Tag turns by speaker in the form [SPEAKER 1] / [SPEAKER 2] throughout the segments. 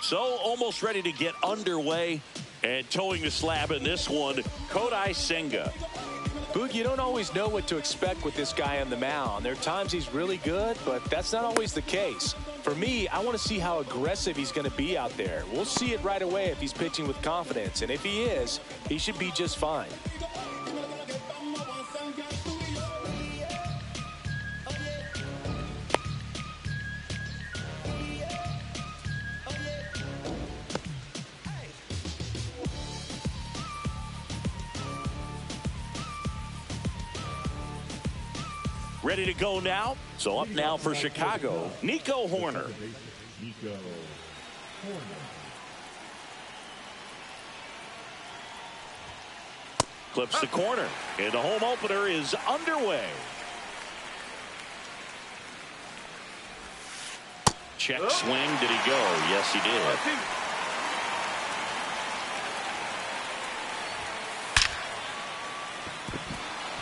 [SPEAKER 1] So almost ready to get underway and towing the slab in this one, Kodai Senga.
[SPEAKER 2] Boog, you don't always know what to expect with this guy on the mound. There are times he's really good, but that's not always the case. For me, I want to see how aggressive he's going to be out there. We'll see it right away if he's pitching with confidence. And if he is, he should be just fine.
[SPEAKER 1] Ready to go now. So up now for Chicago, Nico Hoerner. Clips the corner, and the home opener is underway. Check swing. Did he go? Yes, he did.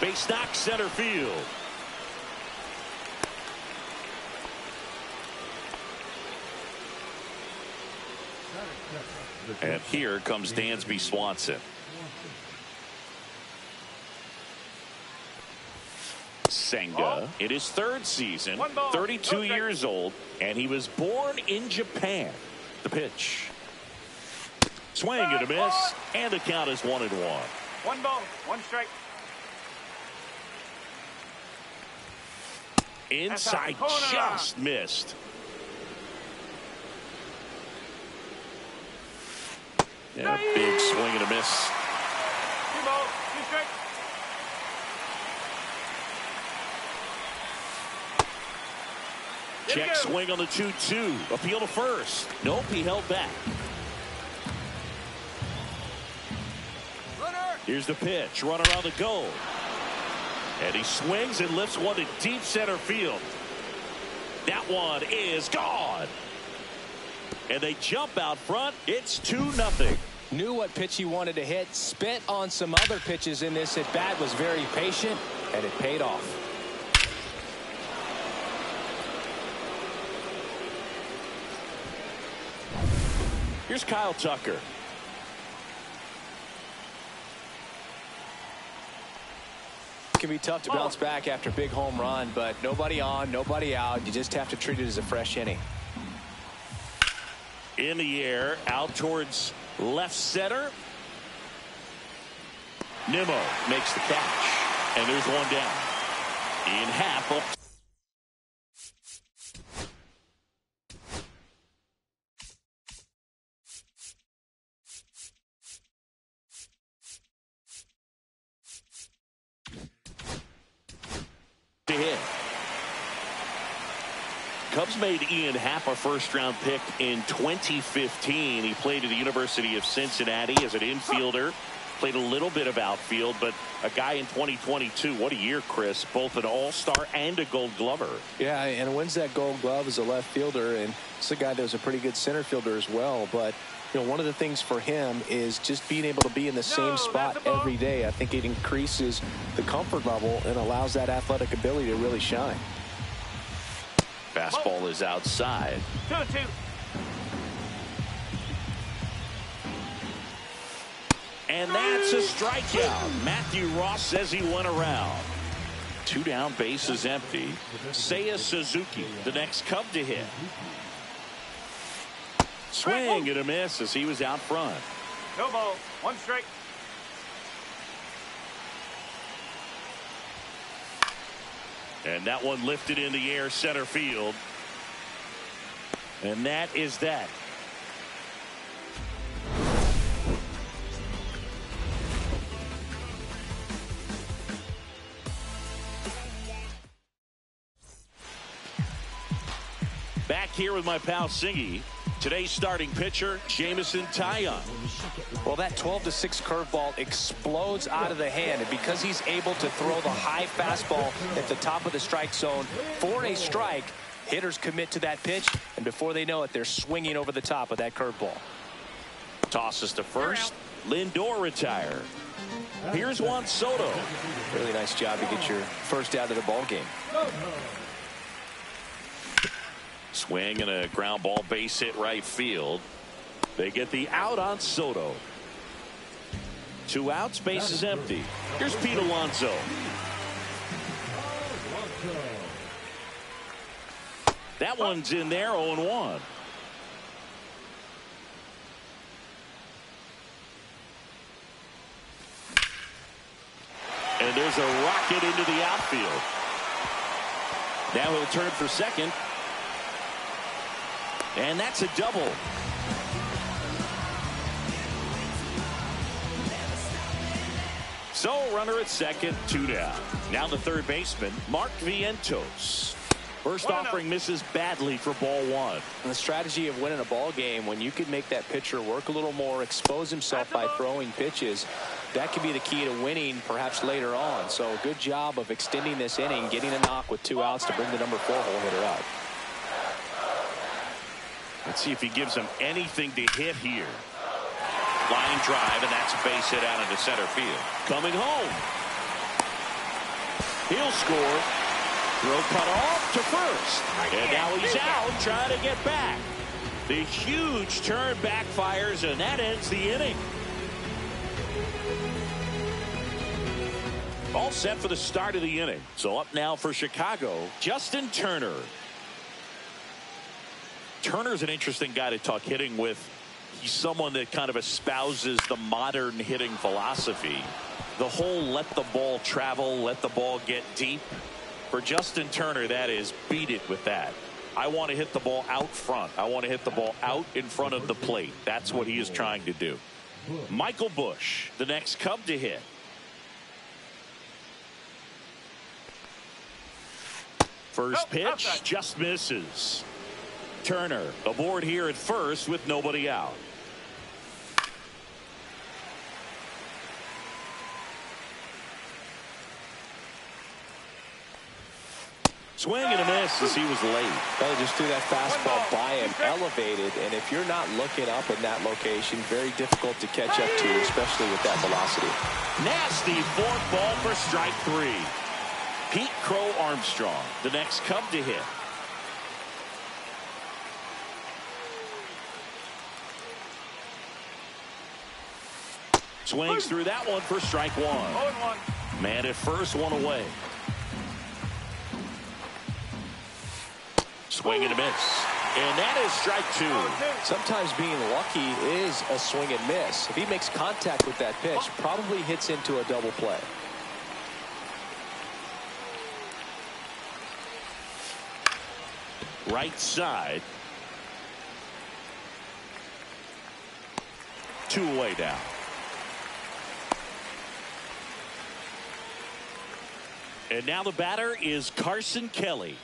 [SPEAKER 1] Base knock, center field. And here comes Dansby Swanson. Senga in his third season, 32 years old, and he was born in Japan. The pitch. Swing and a miss, and the count is 1-1.
[SPEAKER 3] 1 ball, 1 strike.
[SPEAKER 1] Inside, just missed. And a big swing and a miss.
[SPEAKER 3] 2 balls, 2 strikes.
[SPEAKER 1] Check swing on the 2-2. Appeal to first. Nope, he held back.
[SPEAKER 3] Runner.
[SPEAKER 1] Here's the pitch. Run around the goal. And he swings and lifts one to deep center field. That one is gone. And they jump out front. It's 2-0.
[SPEAKER 2] Knew what pitch he wanted to hit. Spit on some other pitches in this at bat. Was very patient, and it paid off.
[SPEAKER 1] Here's Kyle Tucker.
[SPEAKER 2] It can be tough to bounce back after a big home run, but nobody on, nobody out. You just have to treat it as a fresh inning.
[SPEAKER 1] In the air, out towards left center. Nimmo makes the catch, and there's one down. In half up. To hit. Cubs made Ian Happ a first-round pick in 2015. He played at the University of Cincinnati as an infielder. Played a little bit of outfield, but a guy in 2022. What a year, Chris. Both an all-star and a gold glover.
[SPEAKER 2] Yeah, and wins that gold glove as a left fielder, and it's a guy that was a pretty good center fielder as well. But, you know, one of the things for him is just being able to be in the same spot every day. I think it increases the comfort level and allows that athletic ability to really shine.
[SPEAKER 1] Fastball is outside.
[SPEAKER 3] 2-2.
[SPEAKER 1] And that's a strikeout. Matthew Ross says he went around. 2 down, bases empty. Seiya Suzuki, the next Cub to hit. Swing and a miss as he was out front.
[SPEAKER 3] No ball, 1 strike.
[SPEAKER 1] And that one lifted in the air, center field. And that is that. Back here with my pal Singy. Today's starting pitcher, Jameson Taillon.
[SPEAKER 2] Well, that 12-6 curveball explodes out of the hand, and because he's able to throw the high fastball at the top of the strike zone for a strike, hitters commit to that pitch, and before they know it, they're swinging over the top of that curveball.
[SPEAKER 1] Tosses to first. Lindor retire. Here's Juan Soto.
[SPEAKER 2] Really nice job to get your first out of the ball game.
[SPEAKER 1] Swing and a ground ball base hit right field. They get the out on Soto. 2 outs, base is empty. Here's Pete Alonso. That one's in there, 0-1. And there's a rocket into the outfield. Now he'll turn for second. And that's a double. So runner at second, 2 down. Now the third baseman, Mark Vientos. First offering misses badly for ball 1.
[SPEAKER 2] And the strategy of winning a ball game, when you could make that pitcher work a little more, expose himself by throwing pitches, that could be the key to winning perhaps later on. So good job of extending this inning, getting a knock with 2 outs to bring the number 4 hole hitter out.
[SPEAKER 1] Let's see if he gives him anything to hit here. Line drive, and that's a base hit out into center field. Coming home. He'll score. Throw cut off to first. And now he's out trying to get back. The huge turn backfires, and that ends the inning. All set for the start of the inning. So up now for Chicago, Justin Turner. Turner's an interesting guy to talk hitting with. He's someone that kind of espouses the modern hitting philosophy. The whole let the ball travel, let the ball get deep. For Justin Turner, that is beat it with that. I want to hit the ball out front. I want to hit the ball out in front of the plate. That's what he is trying to do. Michael Busch, the next Cub to hit. First pitch just misses. Turner aboard here at first with nobody out. Swing and a miss as he was late.
[SPEAKER 2] Well, just threw that fastball by him, elevated, and if you're not looking up in that location, very difficult to catch up to, especially with that velocity.
[SPEAKER 1] Nasty fourth ball for strike 3. Pete Crow Armstrong, the next Cub to hit. Swings through that one for strike 1. Man at first, 1 away. Swing and a miss. And that is strike 2.
[SPEAKER 2] Sometimes being lucky is a swing and miss. If he makes contact with that pitch, probably hits into a double play.
[SPEAKER 1] Right side. 2 away now. And now the batter is Carson Kelly.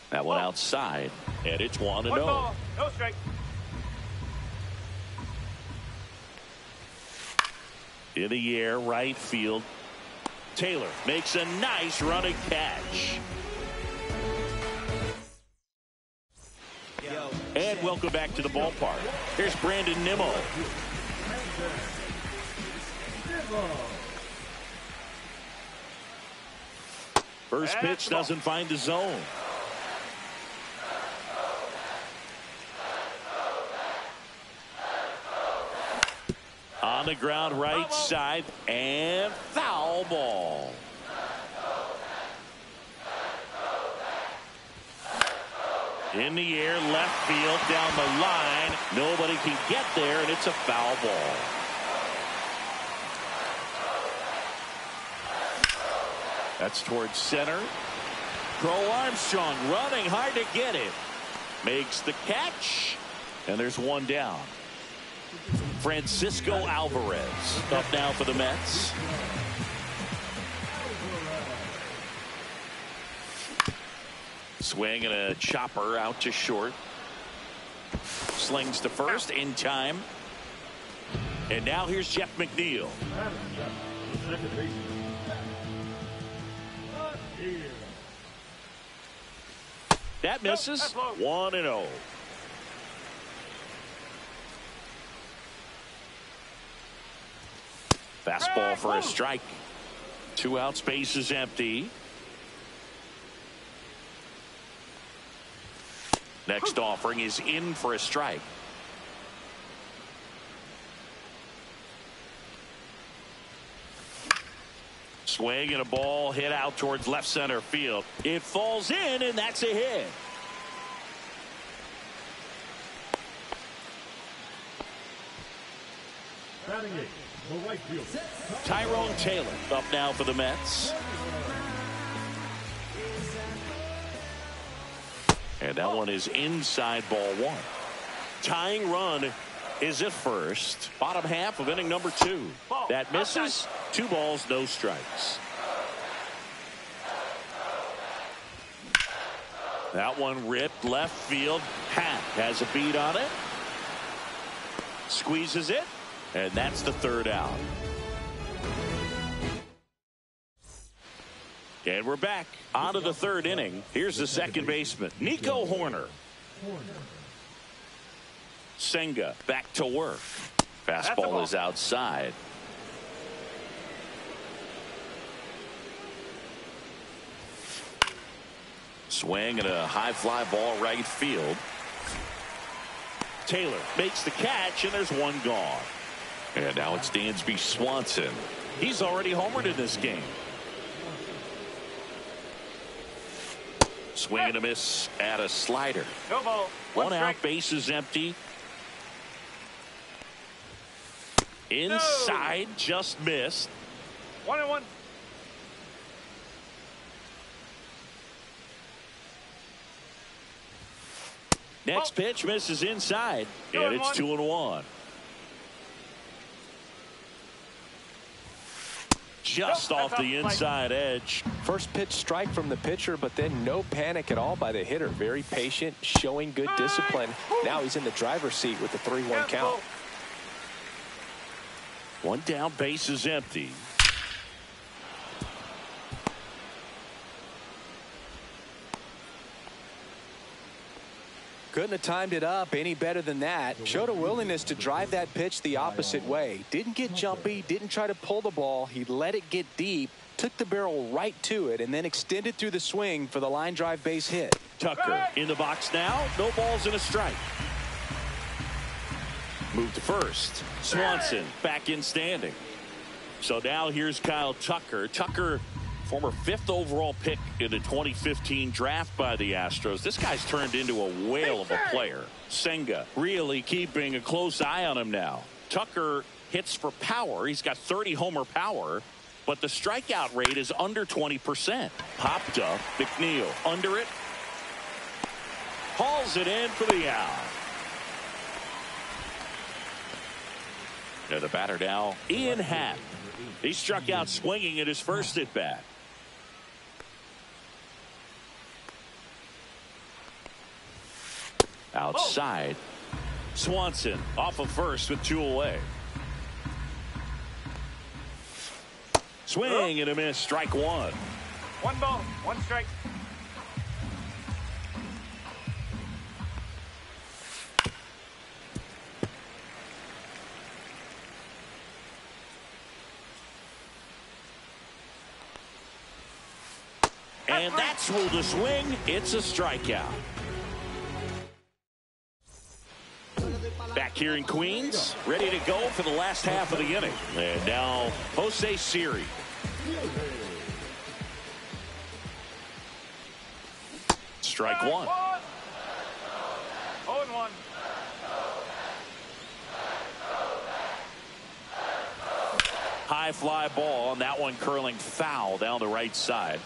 [SPEAKER 1] That one outside, and it's 1-0.
[SPEAKER 3] No strike.
[SPEAKER 1] In the air, right field. Taylor makes a nice running catch. And welcome back to the ballpark. Here's Brandon Nimmo. First pitch doesn't find the zone. On the ground right side, and foul ball. In the air, left field, down the line. Nobody can get there, and it's a foul ball. That's towards center. Crow Armstrong running hard to get it. Makes the catch, and there's 1 down. Francisco Alvarez up now for the Mets. Swing and a chopper out to short. Slings to first in time. And now here's Jeff McNeil. That misses. 1-0. Fastball for a strike. 2 outs, base is empty. Next offering is in for a strike. Swing and a ball hit out towards left center field. It falls in, and that's a hit. Tyrone Taylor up now for the Mets. And that one is inside, ball one. Tying run is at first. Bottom half of inning number 2. That misses. 2 balls, no strikes. That one ripped left field. Happ has a beat on it. Squeezes it. And that's the 3rd out. And we're back onto the 3rd inning. Here's the second baseman, Nico Hoerner. Senga back to work. Fastball is outside. Swing and a high fly ball right field. Taylor makes the catch, and there's one gone. And now it's Dansby Swanson. He's already homered in this game. Swing and a miss at a slider.
[SPEAKER 3] No ball.
[SPEAKER 1] One out, base is empty. Inside, just missed.
[SPEAKER 3] 1-1.
[SPEAKER 1] Next pitch misses inside, and it's 2-1. Just off the inside edge.
[SPEAKER 2] First pitch strike from the pitcher, but then no panic at all by the hitter. Very patient, showing good discipline. Now he's in the driver's seat with the 3-1 count.
[SPEAKER 1] One down, base is empty.
[SPEAKER 2] Couldn't have timed it up any better than that. Showed a willingness to drive that pitch the opposite way. Didn't get jumpy, didn't try to pull the ball. He let it get deep, took the barrel right to it, and then extended through the swing for the line drive base hit.
[SPEAKER 1] Tucker in the box now. No balls and a strike. Move to first. Swanson back in standing. So now here's Kyle Tucker. Tucker, former 5th overall pick in the 2015 draft by the Astros. This guy's turned into a whale of a player. Senga really keeping a close eye on him now. Tucker hits for power. He's got 30 homer power, but the strikeout rate is under 20%. Popped up. McNeil under it. Hauls it in for the out. And the batter now, Ian Happ. He struck out swinging at his first at bat. Outside. Swanson off of first with 2 away. Swing and a miss. Strike 1.
[SPEAKER 3] 1 ball, 1 strike.
[SPEAKER 1] And that's ruled a swing. It's a strikeout. Back here in Queens, ready to go for the last half of the inning. And now Jose Siri. Strike 1.
[SPEAKER 3] 0-1.
[SPEAKER 1] High fly ball, and that one curling foul down the right side.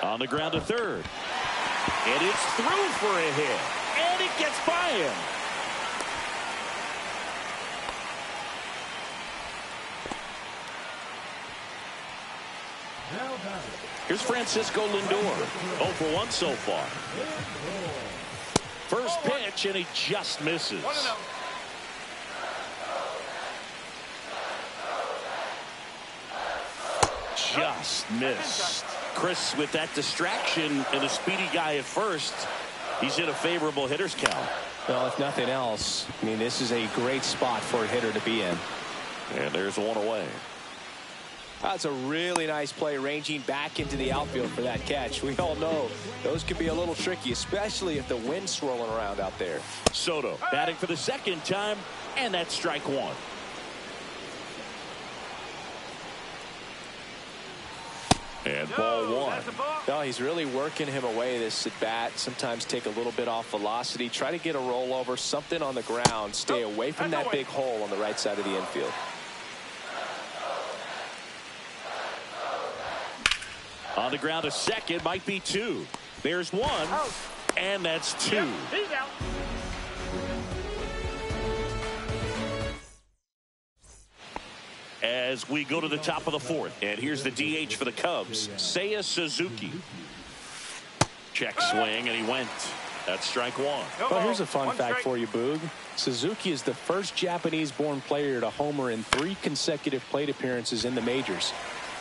[SPEAKER 1] On the ground to third. And it's through for a hit. And it gets by him. Here's Francisco Lindor. 0 for 1 so far. First pitch, and he just misses.
[SPEAKER 3] 1-0.
[SPEAKER 1] Just missed. Chris, with that distraction and a speedy guy at first, he's in a favorable hitter's count.
[SPEAKER 2] Well, if nothing else, I mean, this is a great spot for a hitter to be in.
[SPEAKER 1] And there's one away.
[SPEAKER 2] That's a really nice play, ranging back into the outfield for that catch. We all know those can be a little tricky, especially if the wind's swirling around out there.
[SPEAKER 1] Soto batting for the second time, and that's strike one. And ball one.
[SPEAKER 2] No, he's really working him away, this at bat. Sometimes take a little bit off velocity. Try to get a rollover, something on the ground. Stay away from that big hole on the right side of the infield.
[SPEAKER 1] On the ground, a second, might be two. There's one, and that's two.
[SPEAKER 3] He's out.
[SPEAKER 1] As we go to the top of the fourth, and here's the DH for the Cubs, Seiya Suzuki. Check swing, and he went. That's strike one.
[SPEAKER 2] Well, here's a fun fact for you, Boog. Suzuki is the first Japanese-born player to homer in 3 consecutive plate appearances in the majors.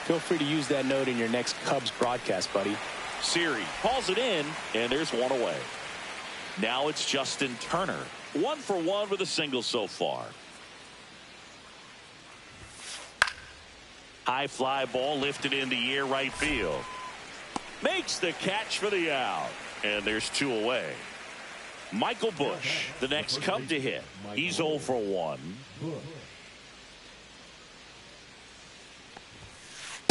[SPEAKER 2] Feel free to use that note in your next Cubs broadcast, buddy.
[SPEAKER 1] Siri hauls it in, and there's one away. Now it's Justin Turner. 1 for 1 with a single so far. High fly ball lifted in the air, right field. Makes the catch for the out. And there's 2 away. Michael Busch, the next Cub to hit. He's 0 for 1.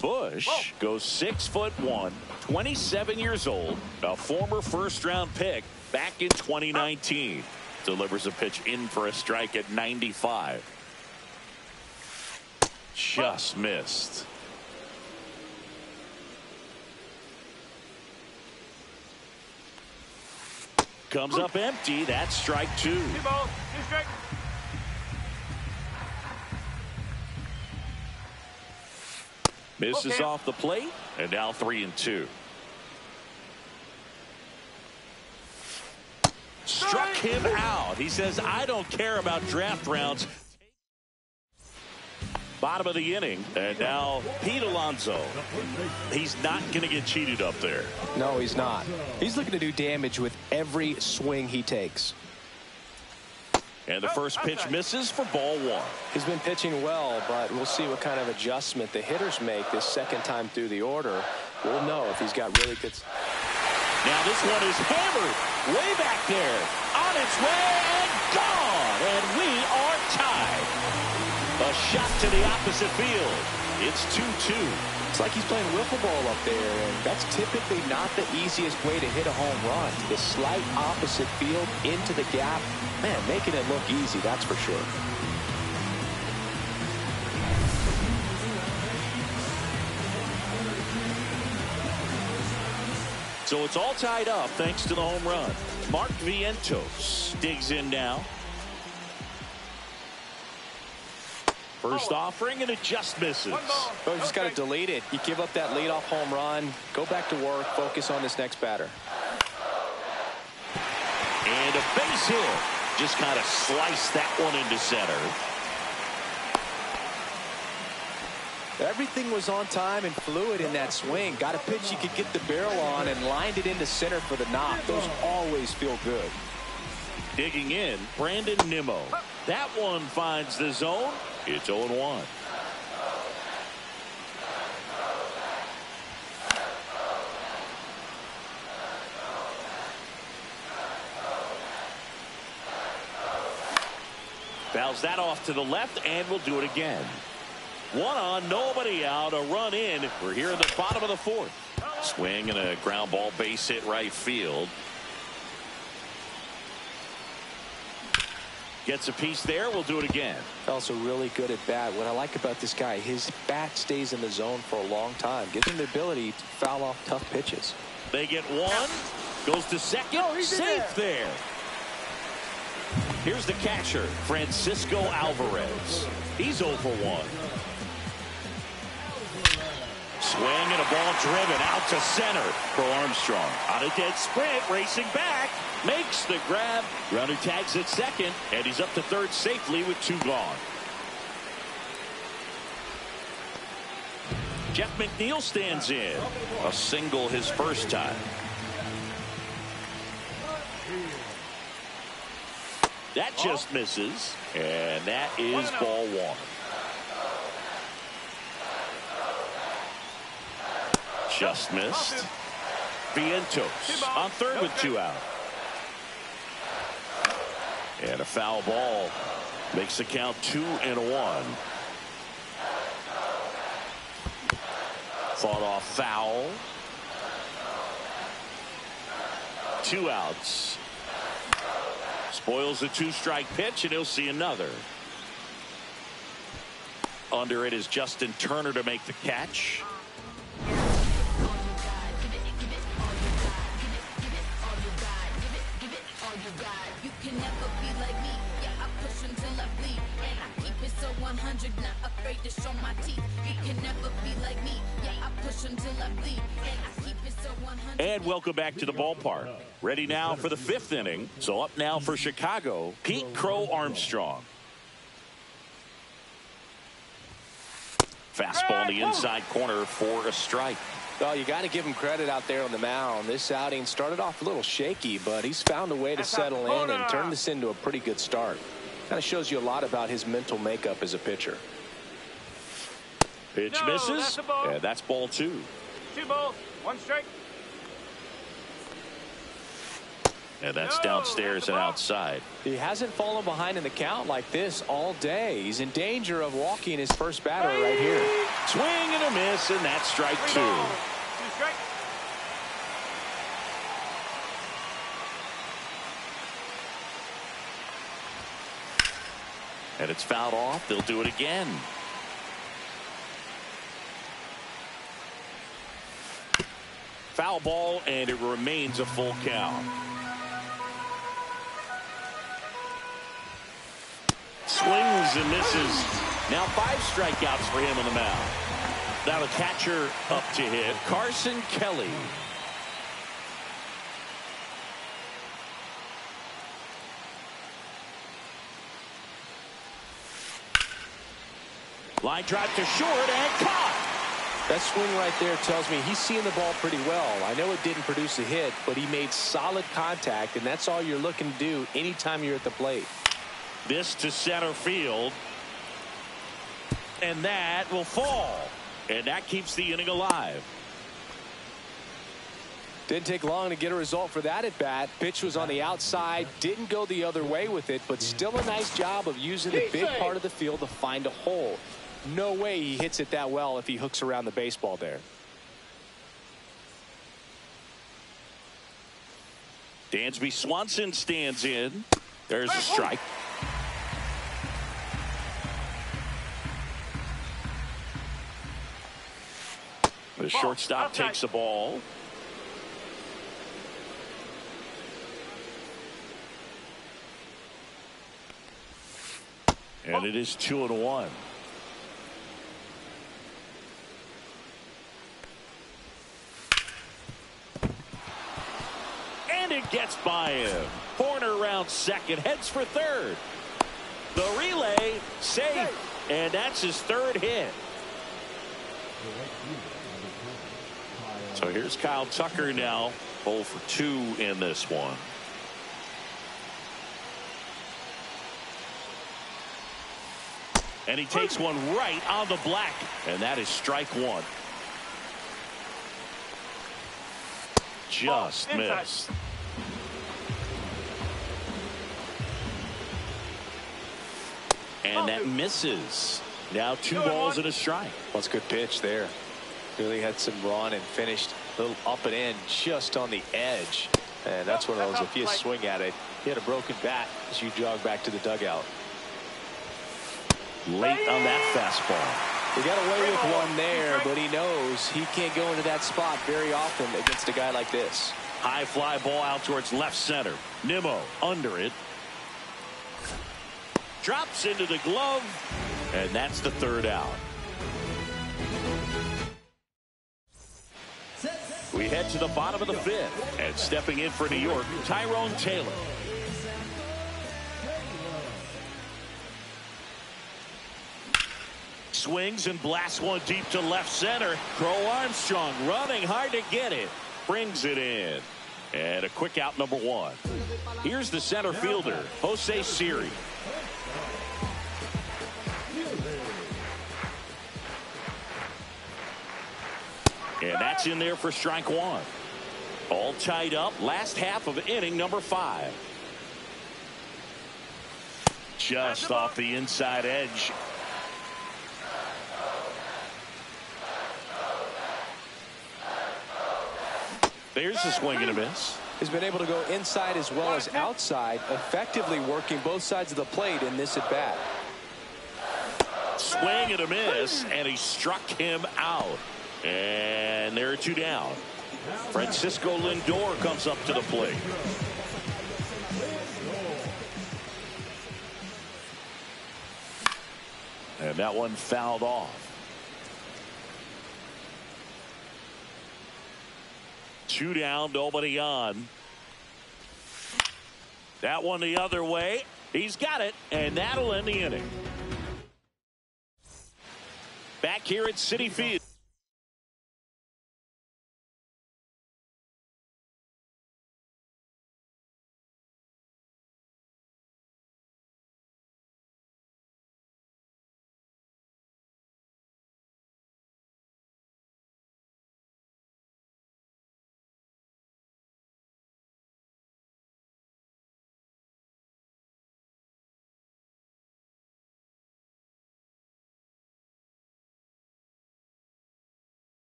[SPEAKER 1] Busch goes 6'1", 27 years old, a former first-round pick back in 2019. Delivers a pitch in for a strike at 95. Just missed. Comes up empty. That's strike 2.
[SPEAKER 3] 2 balls, 2 strikes.
[SPEAKER 1] Misses off the plate, and now 3-2. Struck him out. He says, I don't care about draft rounds. Bottom of the inning, and now Pete Alonso. He's not going to get cheated up there.
[SPEAKER 2] No, he's not. He's looking to do damage with every swing he takes.
[SPEAKER 1] And the first pitch misses for ball 1.
[SPEAKER 2] He's been pitching well, but we'll see what kind of adjustment the hitters make this second time through the order. We'll know if he's got really good.
[SPEAKER 1] Now this one is hammered way back there, on its way and gone, and we are tied. A shot to the opposite field. It's 2-2.
[SPEAKER 2] It's like he's playing wiffle ball up there, and that's typically not the easiest way to hit a home run. The slight opposite field into the gap, man, making it look easy, that's for sure.
[SPEAKER 1] So it's all tied up thanks to the home run. Mark Vientos digs in now. First offering, and it just misses.
[SPEAKER 2] Oh, you just got to delete it. You give up that leadoff home run, go back to work, focus on this next batter.
[SPEAKER 1] And a base hit. Just kind of sliced that one into center.
[SPEAKER 2] Everything was on time and fluid in that swing. Got a pitch you could get the barrel on and lined it into center for the knock. Those always feel good.
[SPEAKER 1] Digging in, Brandon Nimmo. That one finds the zone. It's 0-1. Fouls that off to the left, and we'll do it again. 1 on, nobody out, a run in. We're here in the bottom of the 4th. Swing and a ground ball base hit right field. Gets a piece there. We'll do it again.
[SPEAKER 2] Also really good at bat. What I like about this guy, his bat stays in the zone for a long time. Gives him the ability to foul off tough pitches.
[SPEAKER 1] They get 1. Goes to second. Safe there. Here's the catcher, Francisco Alvarez. He's 0 for 1. Swing and a ball driven out to center for Armstrong. On a dead sprint, racing back. Makes the grab. Runner tags at second, and he's up to third safely with 2 gone. Jeff McNeil stands in. A single his first time. That just misses, and that is ball 1. Just missed. Vientos on third with 2 out. And a foul ball makes the count 2-1. Fought off foul. 2 outs. Spoils the 2-strike pitch, and he'll see another. Under it is Justin Turner to make the catch.
[SPEAKER 4] You can never be like me. Yeah, I push until I bleed, and I keep it so 100, not afraid to show my teeth. You can never be like me. Yeah, I push until I bleed, and I keep it so 100.
[SPEAKER 1] And welcome back to the ballpark. Ready now for the 5th inning. So up now for Chicago, Pete Crow Armstrong. Fastball in the inside corner for a strike.
[SPEAKER 2] Well, you got to give him credit out there on the mound. This outing started off a little shaky, but he's found a way to settle in and turn this into a pretty good start. Kind of shows you a lot about his mental makeup as a pitcher.
[SPEAKER 1] Pitch misses, and that's ball 2.
[SPEAKER 3] 2 balls, 1 strike.
[SPEAKER 1] And that's downstairs and outside.
[SPEAKER 2] He hasn't fallen behind in the count like this all day. He's in danger of walking his first batter right here.
[SPEAKER 1] Swing and a miss, and that's strike 2.
[SPEAKER 3] 2 strike.
[SPEAKER 1] And it's fouled off. They'll do it again. Foul ball, and it remains a full count. Swings and misses. Now 5 strikeouts for him on the mound. Now the catcher up to hit, Carson Kelly. Line drive to short and caught.
[SPEAKER 2] That swing right there tells me he's seeing the ball pretty well. I know it didn't produce a hit, but he made solid contact, and that's all you're looking to do anytime you're at the plate.
[SPEAKER 1] This to center field. And that will fall. And that keeps the inning alive.
[SPEAKER 2] Didn't take long to get a result for that at bat. Pitch was on the outside, didn't go the other way with it, but still a nice job of using the big part of the field to find a hole. No way he hits it that well if he hooks around the baseball there.
[SPEAKER 1] Dansby Swanson stands in. There's a strike. The shortstop takes the ball. And it is 2-1. And it gets by him. Corner around second, heads for third. The relay safe, and that's his 3rd hit. So here's Kyle Tucker now, 0 for 2 in this one. And he takes one right on the black, and that is strike 1. Just missed. And that misses. Now 2 balls and a strike.
[SPEAKER 2] Well, it's a good pitch there. Really had some run and finished a little up and in just on the edge. And that's one of those, if you swing at it, you had a broken bat as you jog back to the dugout.
[SPEAKER 1] Late on that fastball.
[SPEAKER 2] He got away with one there, but he knows he can't go into that spot very often against a guy like this.
[SPEAKER 1] High fly ball out towards left center. Nimmo under it. Drops into the glove, and that's the 3rd out. We head to the bottom of the 5th, and stepping in for New York, Tyrone Taylor. Swings and blasts one deep to left center. Crow Armstrong running hard to get it. Brings it in. And a quick out, number 1. Here's the center fielder, Jose Siri. And that's in there for strike one. All tied up. Last half of inning number 5. Just off the inside edge. There's a swing and a miss.
[SPEAKER 2] He's been able to go inside as well as outside, effectively working both sides of the plate in this at bat.
[SPEAKER 1] Swing and a miss, and he struck him out. And there are 2 down. Francisco Lindor comes up to the plate. And that one fouled off. 2 down, nobody on. That one the other way. He's got it, and that'll end the inning. Back here at Citi Field.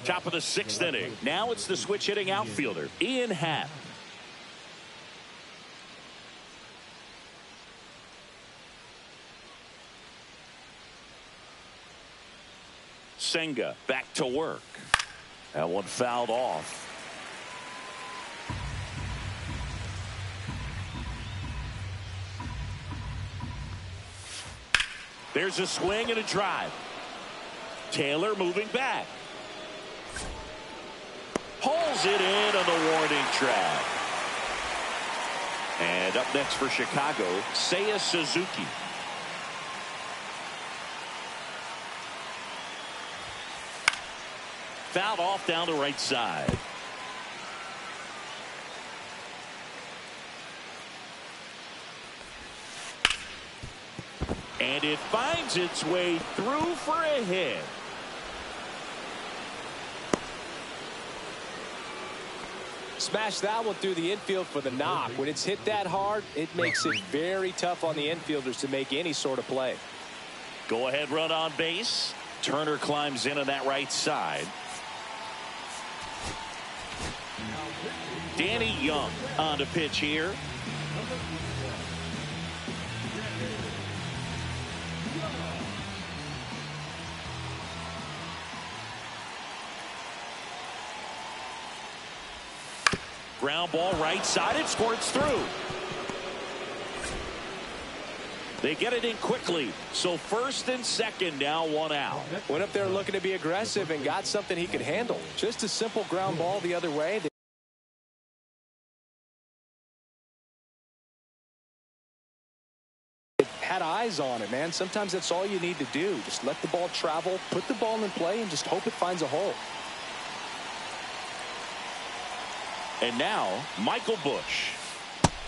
[SPEAKER 1] Top of the 6th inning. Now it's the switch hitting outfielder, Ian Happ. Senga back to work. That one fouled off. There's a swing and a drive. Taylor moving back. Pulls it in on the warning track. And up next for Chicago, Seiya Suzuki. Fouled off down the right side. And it finds its way through for a hit.
[SPEAKER 2] Smash that one through the infield for the knock. When it's hit that hard, it makes it very tough on the infielders to make any sort of play.
[SPEAKER 1] Go ahead run on base. Turner climbs in on that right side. Danny Young on to pitch here. Ground ball right side. It squirts through. They get it in quickly. So first and second, now 1 out.
[SPEAKER 2] Went up there looking to be aggressive and got something he could handle. Just a simple ground ball the other way. They had eyes on it, man. Sometimes that's all you need to do. Just let the ball travel, put the ball in play, and just hope it finds a hole.
[SPEAKER 1] And now, Michael Busch.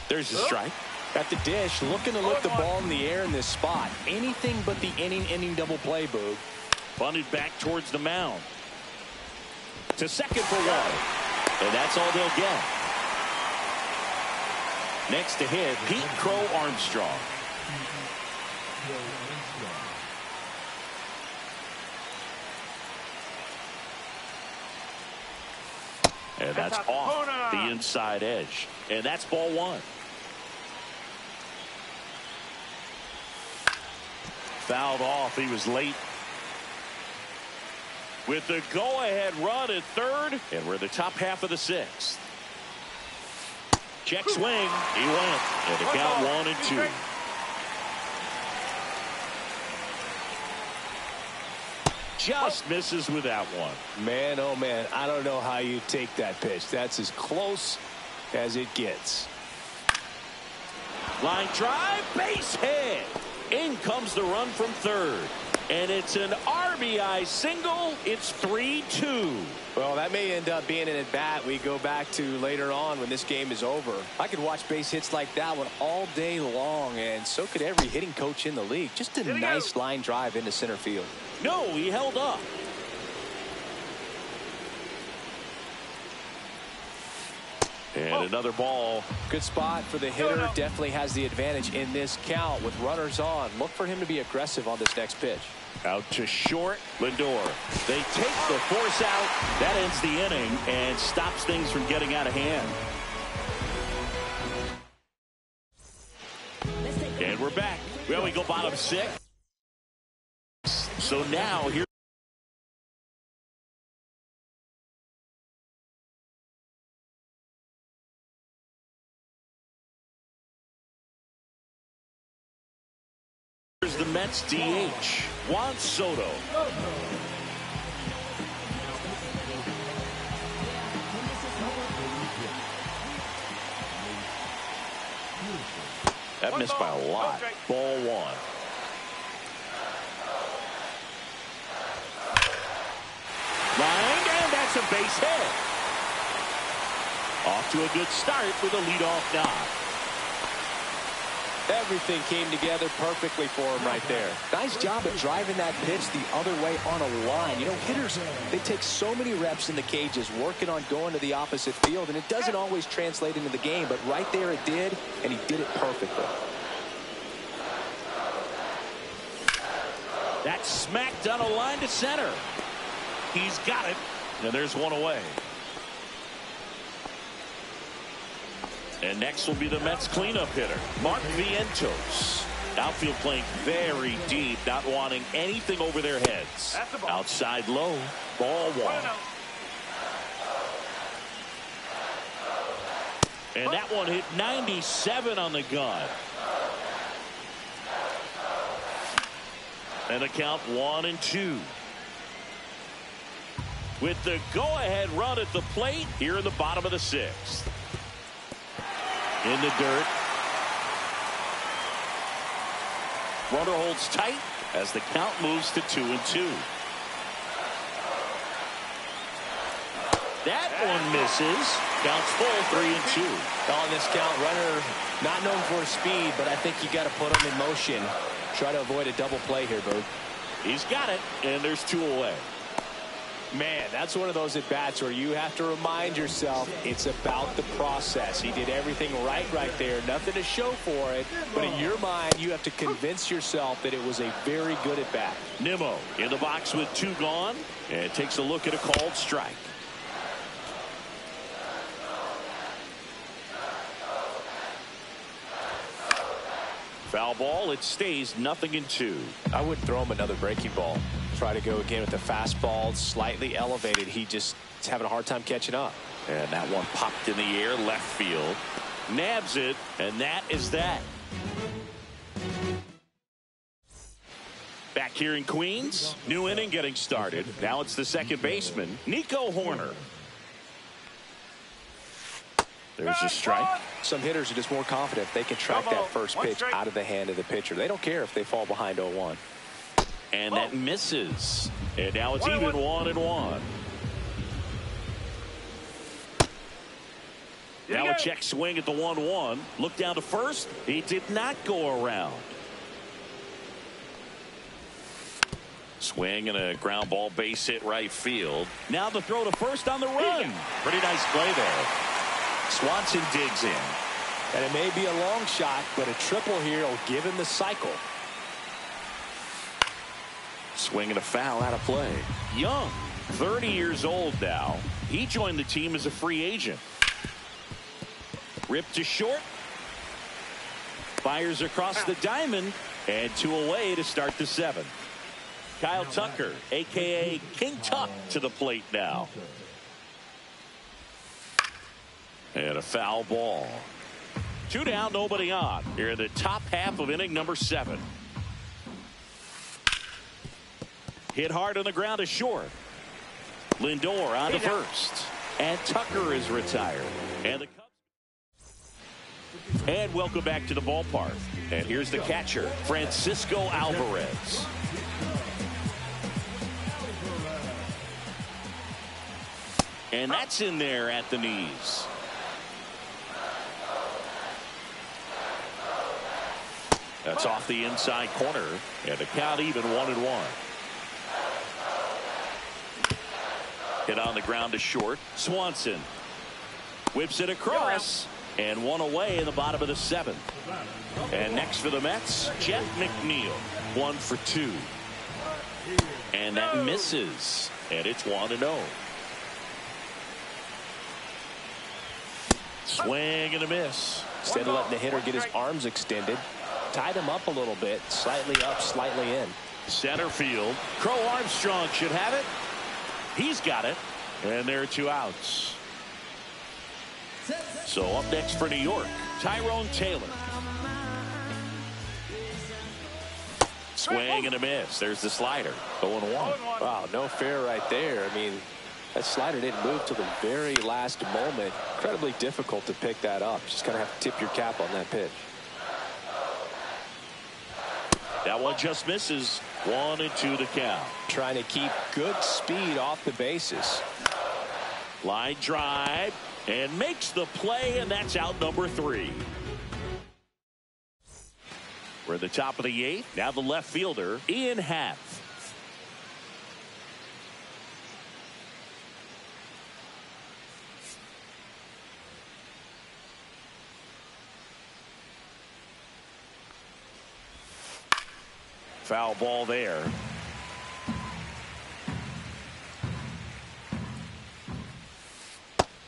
[SPEAKER 1] There's a strike.
[SPEAKER 2] At the dish, looking to lift the ball in the air in this spot. Anything but the inning double play, Boog.
[SPEAKER 1] Bunted back towards the mound. To second for 1. And that's all they'll get. Next to hit, Pete Crow Armstrong. And that's off the inside edge. And that's ball 1. Fouled off. He was late. With the go-ahead run at third, and we're in the top half of the sixth. Check swing. He went. And the count 1-2. Just misses with that one.
[SPEAKER 2] Man, oh man, I don't know how you take that pitch. That's as close as it gets.
[SPEAKER 1] Line drive, base hit. In comes the run from third. And it's an RBI single. It's 3-2.
[SPEAKER 2] Well, that may end up being an at-bat we go back to later on when this game is over. I could watch base hits like that one all day long, and so could every hitting coach in the league. Just a nice line drive into center field.
[SPEAKER 1] No, he held up. And another ball.
[SPEAKER 2] Good spot for the hitter. Definitely has the advantage in this count with runners on. Look for him to be aggressive on this next pitch.
[SPEAKER 1] Out to short. Lindor. They take the force out. That ends the inning and stops things from getting out of hand. And we're back. Well, we go bottom six. So now here. Here's the Mets DH, Juan Soto. That missed by a lot. Ball one. Line, and that's a base hit. Off to a good start with a leadoff knock.
[SPEAKER 2] Everything came together perfectly for him right there. Nice job at driving that pitch the other way on a line. You know, hitters, they take so many reps in the cages working on going to the opposite field, and it doesn't always translate into the game, but right there it did, and he did it perfectly.
[SPEAKER 1] That's smacked on a line to center. He's got it, and there's one away. And next will be the Mets cleanup hitter, Mark Vientos. Outfield playing very deep, not wanting anything over their heads. Outside low, ball one. And that one hit 97 on the gun. And the count 1-2. With the go-ahead run at the plate here in the bottom of the sixth. In the dirt. Runner holds tight as the count moves to 2-2. That one misses. Counts full 3-2.
[SPEAKER 2] On this count, runner not known for his speed, but I think you got to put him in motion. Try to avoid a double play here, Bird.
[SPEAKER 1] He's got it, and there's two away.
[SPEAKER 2] Man, that's one of those at-bats where you have to remind yourself it's about the process. He did everything right there. Nothing to show for it. But in your mind, you have to convince yourself that it was a very good at-bat.
[SPEAKER 1] Nimmo in the box with two gone. And takes a look at a called strike. Foul ball. It stays 0-2.
[SPEAKER 2] I wouldn't throw him another breaking ball. Try to go again with the fastball, slightly elevated. He just is having a hard time catching up.
[SPEAKER 1] And that one popped in the air left field. Nabs it, and that is that. Back here in Queens, new inning getting started. Now it's the second baseman, Nico Hoerner. There's a strike.
[SPEAKER 2] Some hitters are just more confident if they can track that first pitch out of the hand of the pitcher. They don't care if they fall behind 0-1.
[SPEAKER 1] And that misses. And now it's even 1-1. Now a check swing at the 1-1. Look down to first. He did not go around. Swing and a ground ball base hit right field. Now the throw to first on the run. Pretty nice play there. Swanson digs in.
[SPEAKER 2] And it may be a long shot, but a triple here will give him the cycle.
[SPEAKER 1] Swing and a foul out of play. Young, 30 years old now. He joined the team as a free agent. Ripped to short. Fires across the diamond. And 2 away to start the 7th. Kyle Tucker, a.k.a. King Tuck, to the plate now. And a foul ball. 2 down, nobody on. Here in the top half of inning number 7. Hit hard on the ground to short. Lindor on to first. And Tucker is retired. And welcome back to the ballpark. And here's the catcher, Francisco Alvarez. And that's in there at the knees. That's off the inside corner. And the count even 1-1. Hit on the ground to short. Swanson whips it across. And 1 away in the bottom of the 7th. And next for the Mets, Jeff McNeil. 1 for 2. And that misses. And it's 1-0. Swing and a miss.
[SPEAKER 2] Instead of letting the hitter get his arms extended, tied him up a little bit. Slightly up, slightly in.
[SPEAKER 1] Center field. Crow Armstrong should have it. He's got it. And there are 2 outs. So up next for New York, Tyrone Taylor. Swing and a miss. There's the slider. 0-1.
[SPEAKER 2] Wow, no fair right there. I mean, that slider didn't move till the very last moment. Incredibly difficult to pick that up. Just kind of have to tip your cap on that pitch.
[SPEAKER 1] That one just misses. 1-2 the count.
[SPEAKER 2] Trying to keep good speed off the bases.
[SPEAKER 1] Line drive. And makes the play, and that's out number 3. We're at the top of the 8th. Now the left fielder, Ian Happ. Foul ball there.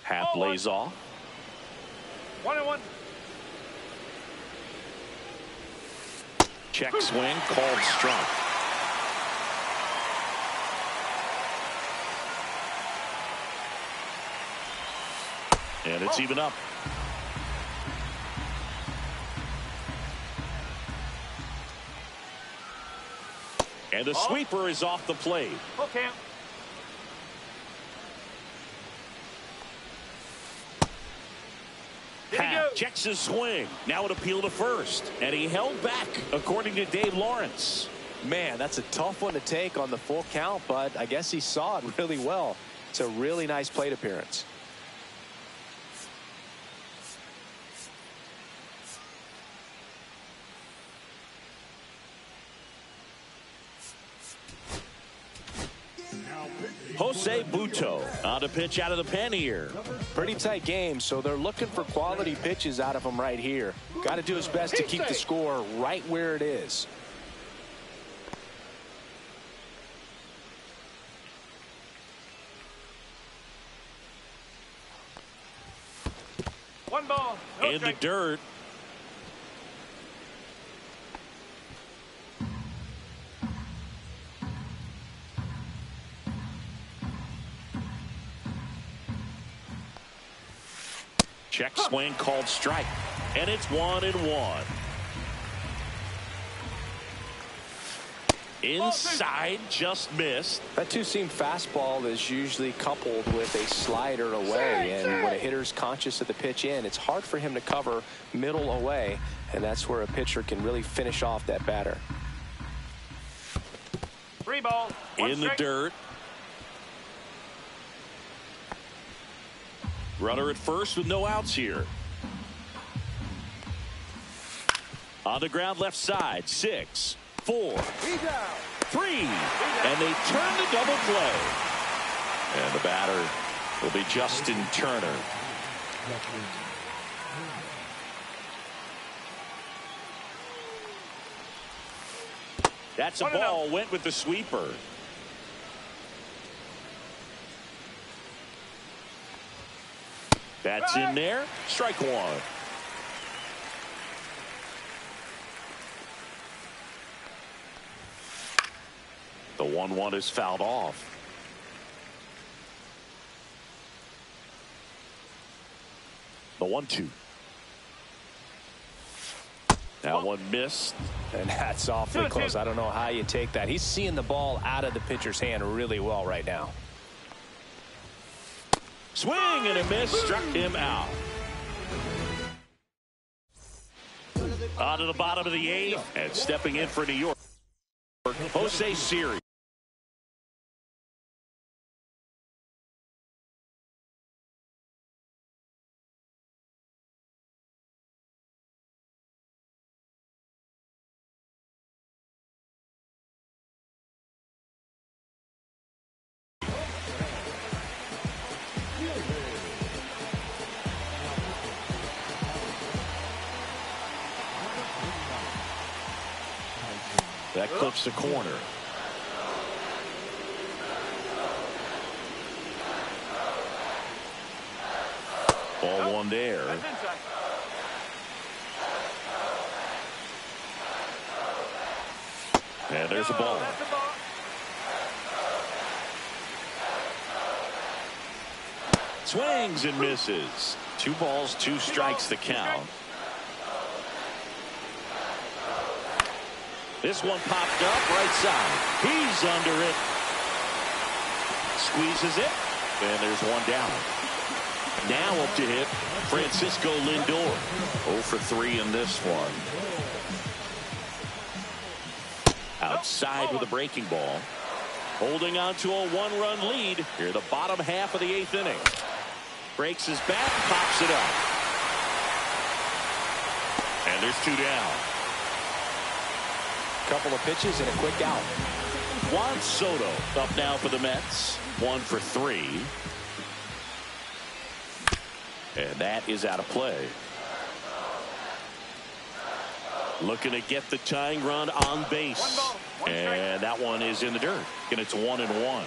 [SPEAKER 1] Happ lays off.
[SPEAKER 3] 1-1.
[SPEAKER 1] Check swing called strike. And it's even up. And the sweeper is off the plate.
[SPEAKER 3] Okay.
[SPEAKER 1] Happ checks his swing. Now an appeal to first. And he held back, according to Dave Lawrence.
[SPEAKER 2] Man, that's a tough one to take on the full count, but I guess he saw it really well. It's a really nice plate appearance.
[SPEAKER 1] Jose Butto on to pitch out of the pen here.
[SPEAKER 2] Pretty tight game, so they're looking for quality pitches out of him right here. Got to do his best to keep the score right where it is.
[SPEAKER 3] One ball. No
[SPEAKER 1] in
[SPEAKER 3] strike.
[SPEAKER 1] the dirt. Check swing called strike. And it's 1-1. Inside, just missed.
[SPEAKER 2] That two-seam fastball is usually coupled with a slider away, and when a hitter's conscious of the pitch in, it's hard for him to cover middle away, and that's where a pitcher can really finish off that batter.
[SPEAKER 3] 3 ball.
[SPEAKER 1] In the dirt. Runner at first with no outs here. On the ground left side. 6, 4, 3. And they turn the double play. And the batter will be Justin Turner. That's a ball. Went with the sweeper. That's in there. Strike 1. The 1-1 is fouled off. The 1-2. That one missed.
[SPEAKER 2] And that's awfully close. I don't know how you take that. He's seeing the ball out of the pitcher's hand really well right now.
[SPEAKER 1] Swing and a miss. Struck him out. On to the bottom of the 8th. And stepping in for New York, Jose Siri. That clips the corner. Ball one there. And there's a ball. Swings and misses. 2 balls, 2 strikes the count. This one popped up right side. He's under it. Squeezes it. And there's one down. Now up to hit Francisco Lindor. 0 for 3 in this one. Outside with a breaking ball. Holding on to a 1-run lead here in the bottom half of the 8th inning. Breaks his bat, pops it up. And there's 2 down.
[SPEAKER 2] Couple of pitches and a quick out.
[SPEAKER 1] Juan Soto up now for the Mets. 1 for 3. And that is out of play. Looking to get the tying run on base. And that one is in the dirt. And it's 1-1.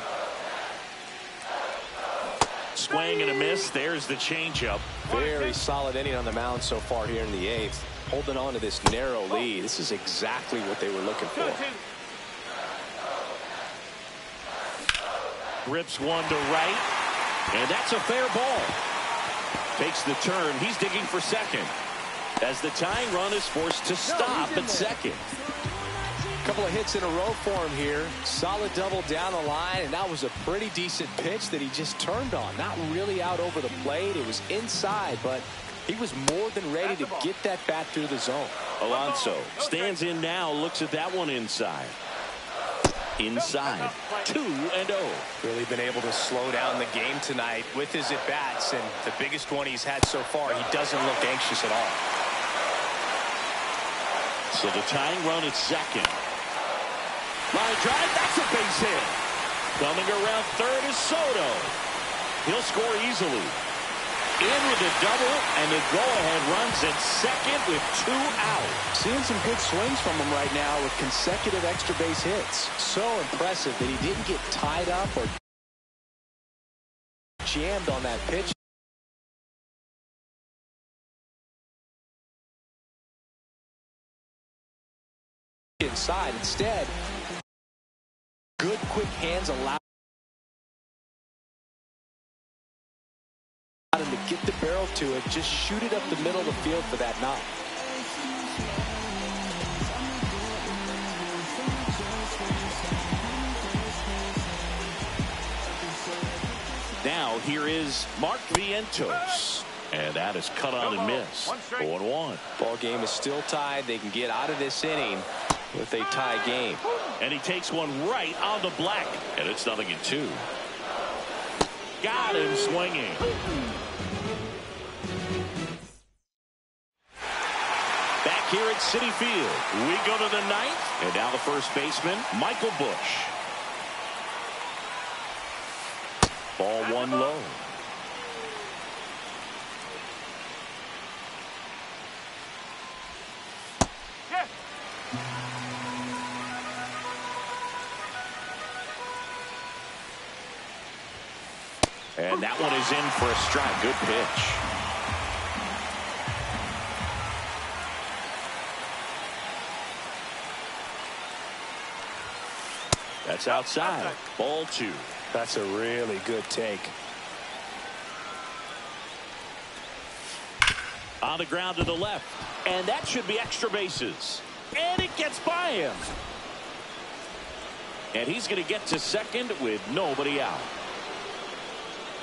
[SPEAKER 1] Swing and a miss. There's the changeup.
[SPEAKER 2] Very solid inning on the mound so far here in the 8th. Holding on to this narrow lead. This is exactly what they were looking for.
[SPEAKER 1] Rips one to right. And that's a fair ball. Takes the turn. He's digging for second. As the tying run is forced to stop at second.
[SPEAKER 2] Couple of hits in a row for him here. Solid double down the line, and that was a pretty decent pitch that he just turned on. Not really out over the plate. It was inside, but he was more than ready to get that bat through the zone.
[SPEAKER 1] Alonso stands in now, looks at that one inside. Inside. 2-0.
[SPEAKER 2] Really been able to slow down the game tonight with his at-bats, and the biggest one he's had so far, he doesn't look anxious at all.
[SPEAKER 1] So the tying run at second. Line drive, that's a base hit. Coming around third is Soto. He'll score easily. In with a double, and the go-ahead runs at second with 2 out.
[SPEAKER 2] Seeing some good swings from him right now with consecutive extra base hits. So impressive that he didn't get tied up or jammed on that pitch. Inside. Instead, good quick hands allow him to get the barrel to it, just shoot it up the middle of the field for that knock.
[SPEAKER 1] Now here is Mark Vientos. And that is cut on and miss. 0-1.
[SPEAKER 2] Ball game is still tied. They can get out of this inning with a tie game.
[SPEAKER 1] And he takes one right on the black. And it's 0-2. Got him swinging. Back here at Citi Field, we go to the 9th. And now the first baseman, Michael Busch. Ball one low. And that one is in for a strike. Good pitch. That's outside. Ball 2.
[SPEAKER 2] That's a really good take.
[SPEAKER 1] On the ground to the left. And that should be extra bases. And it gets by him. And he's going to get to second with nobody out.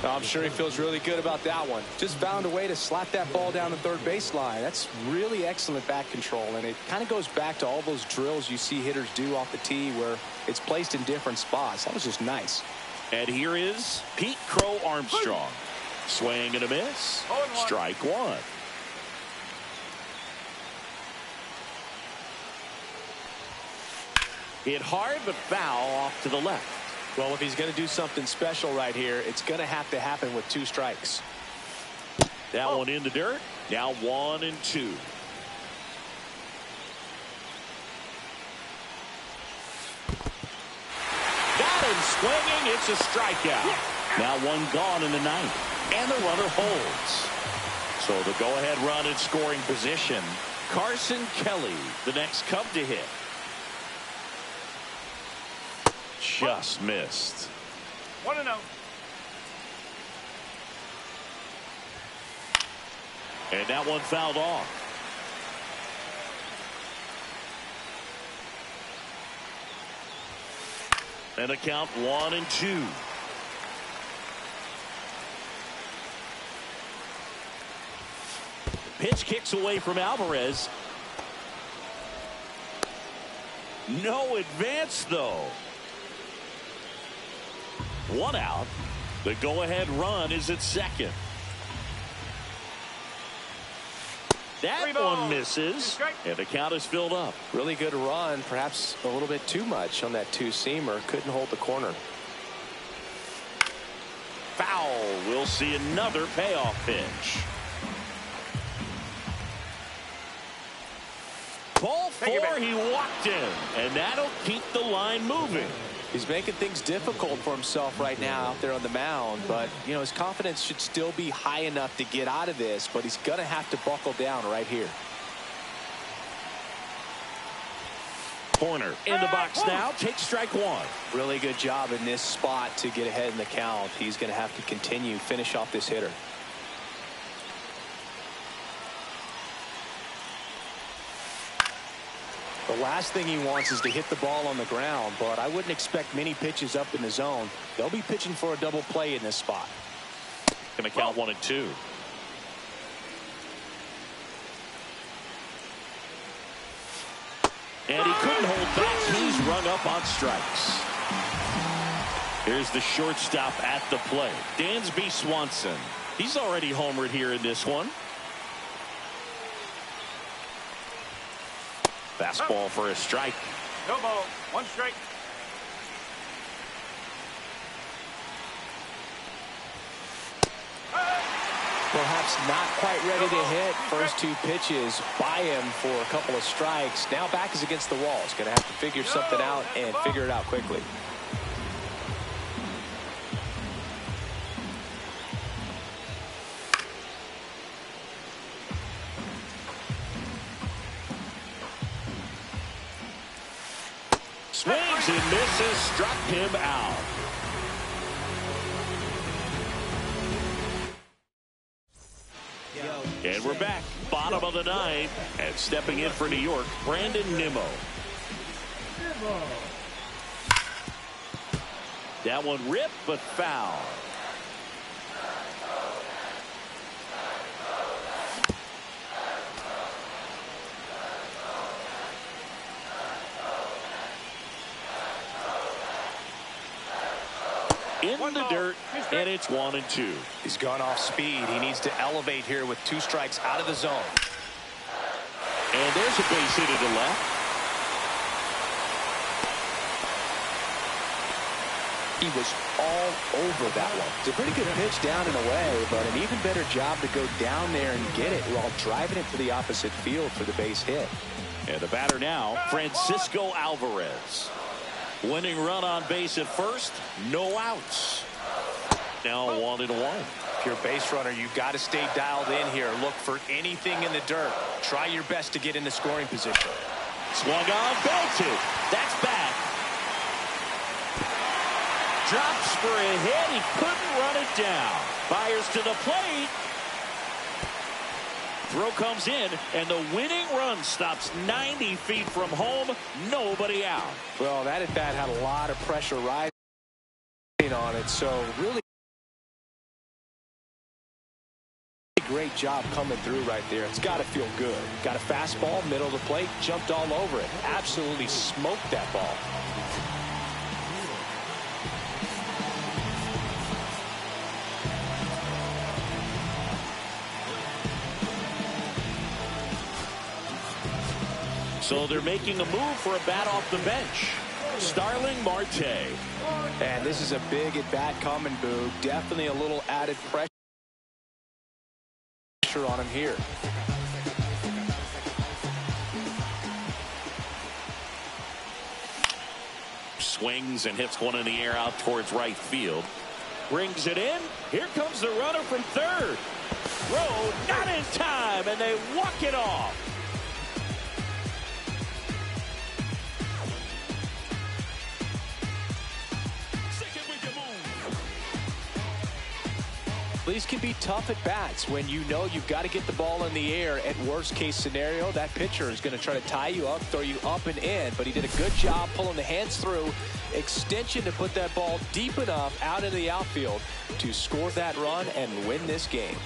[SPEAKER 2] I'm sure he feels really good about that one. Just found a way to slap that ball down the third baseline. That's really excellent bat control, and it kind of goes back to all those drills you see hitters do off the tee where it's placed in different spots. That was just nice.
[SPEAKER 1] And here is Pete Crow Armstrong. Swing and a miss. Strike 1. Hit hard but foul off to the left.
[SPEAKER 2] Well, if he's going to do something special right here, it's going to have to happen with 2 strikes.
[SPEAKER 1] That one in the dirt. Now 1 and 2. Got him swinging. It's a strikeout. Now 1 gone in the 9th. And the runner holds. So the go-ahead run in scoring position. Carson Kelly, the next Cub to hit. Just missed.
[SPEAKER 3] 1-0.
[SPEAKER 1] And that one fouled off. And a count 1 and 2. Pitch kicks away from Alvarez. No advance though. 1 out. The go-ahead run is at second. That one misses, and the count is filled up.
[SPEAKER 2] Really good run, perhaps a little bit too much on that 2-seamer. Couldn't hold the corner.
[SPEAKER 1] Foul. We'll see another payoff pitch. Ball 4, he walked in, and that'll keep the line moving.
[SPEAKER 2] He's making things difficult for himself right now out there on the mound, but you know his confidence should still be high enough to get out of this, but he's gonna have to buckle down right here.
[SPEAKER 1] Corner in the box now. Take strike 1.
[SPEAKER 2] Really good job in this spot to get ahead in the count. He's gonna have to continue finish off this hitter. The last thing he wants is to hit the ball on the ground, but I wouldn't expect many pitches up in the zone. They'll be pitching for a double play in this spot.
[SPEAKER 1] Going to count 1 and 2. And he couldn't hold back. He's rung up on strikes. Here's the shortstop at the plate, Dansby Swanson. He's already homered here in this one. Fastball for a strike.
[SPEAKER 3] No ball. 1 strike.
[SPEAKER 2] Perhaps not quite ready to hit. First 2 pitches by him for a couple of strikes. Now back is against the wall. He's going to have to figure something out and figure it out quickly.
[SPEAKER 1] Swings and misses, struck him out. And we're back, bottom of the 9th, and stepping in for New York, Brandon Nimmo. That one ripped but foul. In the dirt, and it's 1 and 2.
[SPEAKER 2] He's gone off speed. He needs to elevate here with 2 strikes out of the zone.
[SPEAKER 1] And there's a base hit to the left.
[SPEAKER 2] He was all over that one. It's a pretty good pitch down and away, but an even better job to go down there and get it while driving it to the opposite field for the base hit.
[SPEAKER 1] And the batter now, Francisco Alvarez. Winning run on base at first, no outs. Now 1 and 1.
[SPEAKER 2] If you're a base runner, you've got to stay dialed in here. Look for anything in the dirt. Try your best to get into scoring position.
[SPEAKER 1] Swung on, belted. That's back. drops for a hit. He couldn't run it down. Fires to the plate. Throw comes in, and the winning run stops 90 feet from home. Nobody out.
[SPEAKER 2] Well, that at bat had a lot of pressure riding on it, so really great job coming through right there. It's got to feel good. Got a fastball, middle of the plate, jumped all over it. Absolutely smoked that ball.
[SPEAKER 1] So they're making a move for a bat off the bench. Starling Marte.
[SPEAKER 2] And this is a big at bat coming, Boog. Definitely a little added pressure on him here.
[SPEAKER 1] Swings and hits one in the air out towards right field. Brings it in. Here comes the runner from third. Throw not in time, and they walk it off.
[SPEAKER 2] These can be tough at bats when you know you've got to get the ball in the air. At worst case scenario, that pitcher is going to try to tie you up, throw you up and in, but he did a good job pulling the hands through extension to put that ball deep enough out into the outfield to score that run and win this game.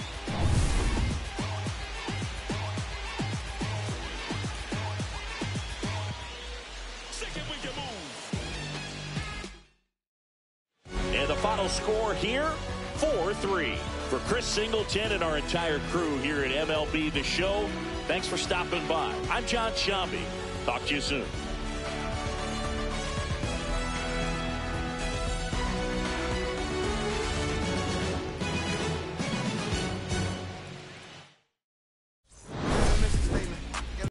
[SPEAKER 1] And the final score here, 4-3. For Chris Singleton and our entire crew here at MLB The Show, thanks for stopping by. I'm John Sciambi. Talk to you soon.